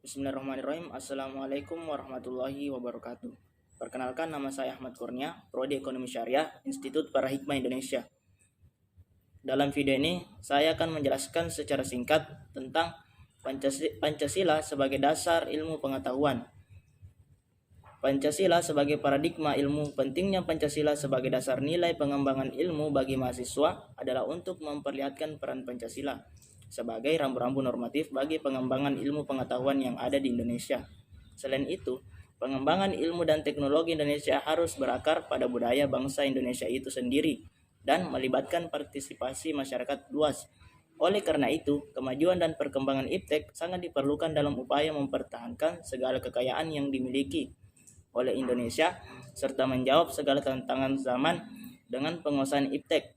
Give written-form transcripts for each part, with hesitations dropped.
Bismillahirrahmanirrahim. Assalamualaikum warahmatullahi wabarakatuh. Perkenalkan, nama saya Ahmad Kurnia, Prodi Ekonomi Syariah, Institut Parahikmah Indonesia. Dalam video ini, saya akan menjelaskan secara singkat tentang Pancasila sebagai dasar ilmu pengetahuan. Pancasila sebagai paradigma ilmu. Pentingnya Pancasila sebagai dasar nilai pengembangan ilmu bagi mahasiswa adalah untuk memperlihatkan peran Pancasila sebagai rambu-rambu normatif bagi pengembangan ilmu pengetahuan yang ada di Indonesia. Selain itu, pengembangan ilmu dan teknologi Indonesia harus berakar pada budaya bangsa Indonesia itu sendiri dan melibatkan partisipasi masyarakat luas. Oleh karena itu, kemajuan dan perkembangan iptek sangat diperlukan dalam upaya mempertahankan segala kekayaan yang dimiliki oleh Indonesia serta menjawab segala tantangan zaman. Dengan penguasaan iptek,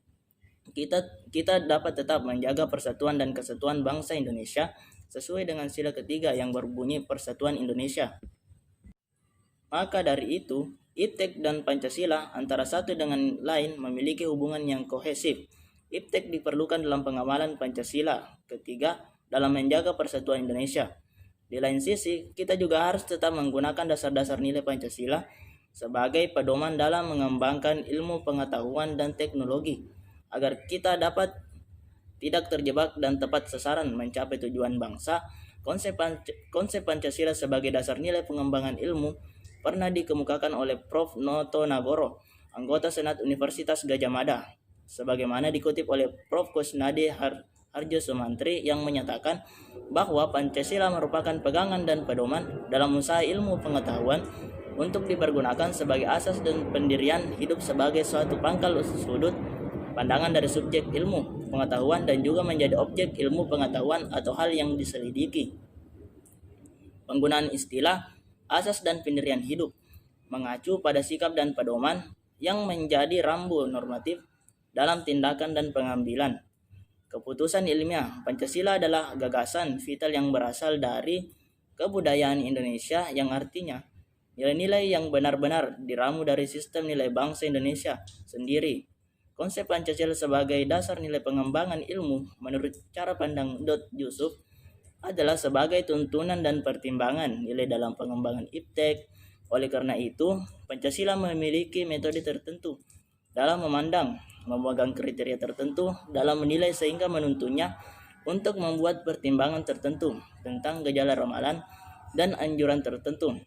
kita dapat tetap menjaga persatuan dan kesatuan bangsa Indonesia sesuai dengan sila ketiga yang berbunyi Persatuan Indonesia. Maka dari itu, iptek dan Pancasila antara satu dengan lain memiliki hubungan yang kohesif. Iptek diperlukan dalam pengamalan Pancasila, ketiga dalam menjaga persatuan Indonesia. Di lain sisi, kita juga harus tetap menggunakan dasar-dasar nilai Pancasila sebagai pedoman dalam mengembangkan ilmu pengetahuan dan teknologi, agar kita dapat tidak terjebak dan tepat sasaran mencapai tujuan bangsa. Konsep Pancasila sebagai dasar nilai pengembangan ilmu pernah dikemukakan oleh Prof. Noto Nagoro, anggota Senat Universitas Gadjah Mada, sebagaimana dikutip oleh Prof. Kusnadi Harjo Sumantri yang menyatakan bahwa Pancasila merupakan pegangan dan pedoman dalam usaha ilmu pengetahuan untuk dipergunakan sebagai asas dan pendirian hidup sebagai suatu pangkal sudut pandangan dari subjek ilmu pengetahuan dan juga menjadi objek ilmu pengetahuan atau hal yang diselidiki. Penggunaan istilah asas dan pendirian hidup mengacu pada sikap dan pedoman yang menjadi rambu normatif dalam tindakan dan pengambilan keputusan ilmiah. Pancasila adalah gagasan vital yang berasal dari kebudayaan Indonesia, yang artinya nilai-nilai yang benar-benar diramu dari sistem nilai bangsa Indonesia sendiri. Konsep Pancasila sebagai dasar nilai pengembangan ilmu menurut cara pandang Dot Yusuf adalah sebagai tuntunan dan pertimbangan nilai dalam pengembangan iptek. Oleh karena itu, Pancasila memiliki metode tertentu dalam memandang, memegang kriteria tertentu dalam menilai sehingga menuntunnya untuk membuat pertimbangan tertentu tentang gejala ramalan dan anjuran tertentu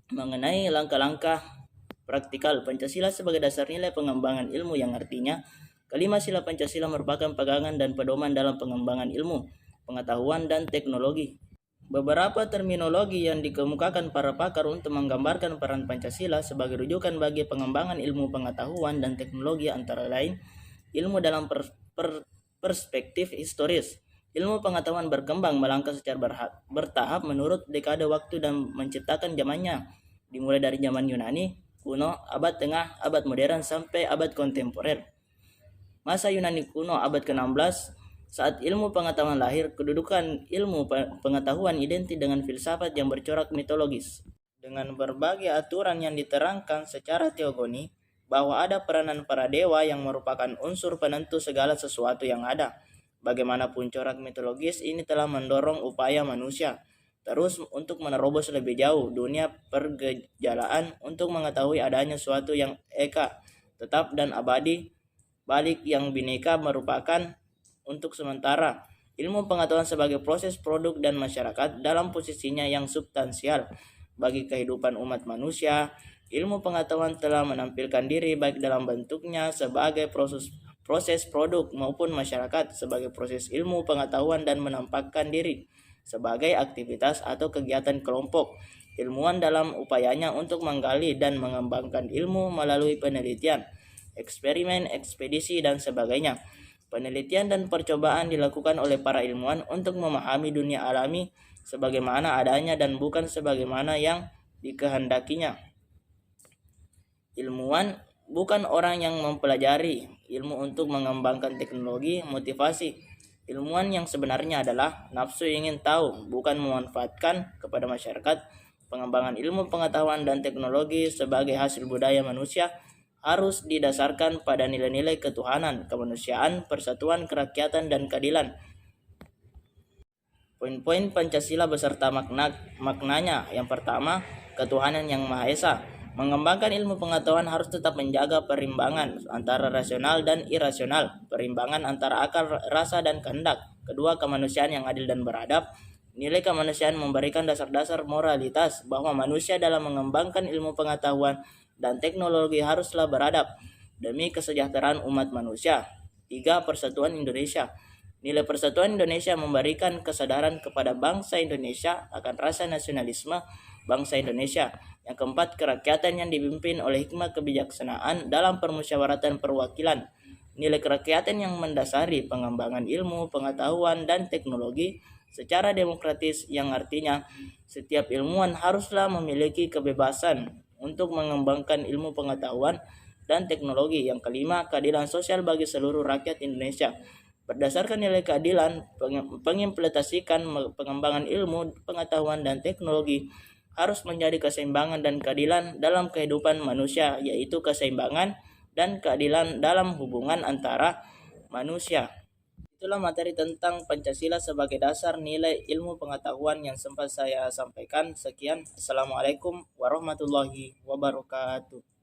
mengenai langkah-langkah praktikal Pancasila sebagai dasar nilai pengembangan ilmu, yang artinya kelima sila Pancasila merupakan pegangan dan pedoman dalam pengembangan ilmu, pengetahuan, dan teknologi. Beberapa terminologi yang dikemukakan para pakar untuk menggambarkan peran Pancasila sebagai rujukan bagi pengembangan ilmu pengetahuan dan teknologi antara lain ilmu dalam perspektif historis. Ilmu pengetahuan berkembang melangkah secara bertahap menurut dekade waktu dan menciptakan zamannya, dimulai dari zaman Yunani kuno, abad tengah, abad modern, sampai abad kontemporer. Masa Yunani kuno abad ke-16, saat ilmu pengetahuan lahir, kedudukan ilmu pengetahuan identik dengan filsafat yang bercorak mitologis. Dengan berbagai aturan yang diterangkan secara teogoni, bahwa ada peranan para dewa yang merupakan unsur penentu segala sesuatu yang ada. Bagaimanapun corak mitologis ini telah mendorong upaya manusia terus untuk menerobos lebih jauh dunia pergejalaan untuk mengetahui adanya suatu yang eka, tetap dan abadi, balik yang bineka merupakan untuk sementara. Ilmu pengetahuan sebagai proses produk dan masyarakat dalam posisinya yang substansial bagi kehidupan umat manusia. Ilmu pengetahuan telah menampilkan diri baik dalam bentuknya sebagai proses produk maupun masyarakat sebagai proses ilmu pengetahuan dan menampakkan diri sebagai aktivitas atau kegiatan kelompok ilmuwan dalam upayanya untuk menggali dan mengembangkan ilmu melalui penelitian, eksperimen, ekspedisi, dan sebagainya. Penelitian dan percobaan dilakukan oleh para ilmuwan untuk memahami dunia alami sebagaimana adanya dan bukan sebagaimana yang dikehendakinya. Ilmuwan bukan orang yang mempelajari ilmu untuk mengembangkan teknologi motivasi. Ilmuwan yang sebenarnya adalah nafsu ingin tahu, bukan memanfaatkan kepada masyarakat. Pengembangan ilmu pengetahuan dan teknologi sebagai hasil budaya manusia harus didasarkan pada nilai-nilai ketuhanan, kemanusiaan, persatuan, kerakyatan, dan keadilan. Poin-poin Pancasila beserta maknanya. Yang pertama, ketuhanan yang Maha Esa. Mengembangkan ilmu pengetahuan harus tetap menjaga perimbangan antara rasional dan irasional, perimbangan antara akal, rasa, dan kehendak. Kedua, kemanusiaan yang adil dan beradab. Nilai kemanusiaan memberikan dasar-dasar moralitas bahwa manusia dalam mengembangkan ilmu pengetahuan dan teknologi haruslah beradab demi kesejahteraan umat manusia. 3. Persatuan Indonesia. Nilai persatuan Indonesia memberikan kesadaran kepada bangsa Indonesia akan rasa nasionalisme bangsa Indonesia. Yang keempat, kerakyatan yang dipimpin oleh hikmah kebijaksanaan dalam permusyawaratan perwakilan. Nilai kerakyatan yang mendasari pengembangan ilmu, pengetahuan, dan teknologi secara demokratis, yang artinya setiap ilmuwan haruslah memiliki kebebasan untuk mengembangkan ilmu pengetahuan dan teknologi. Yang kelima, keadilan sosial bagi seluruh rakyat Indonesia. Berdasarkan nilai keadilan, pengimplementasikan pengembangan ilmu, pengetahuan, dan teknologi harus menjadi keseimbangan dan keadilan dalam kehidupan manusia, yaitu keseimbangan dan keadilan dalam hubungan antara manusia. Itulah materi tentang Pancasila sebagai dasar nilai ilmu pengetahuan yang sempat saya sampaikan. Sekian, Assalamualaikum warahmatullahi wabarakatuh.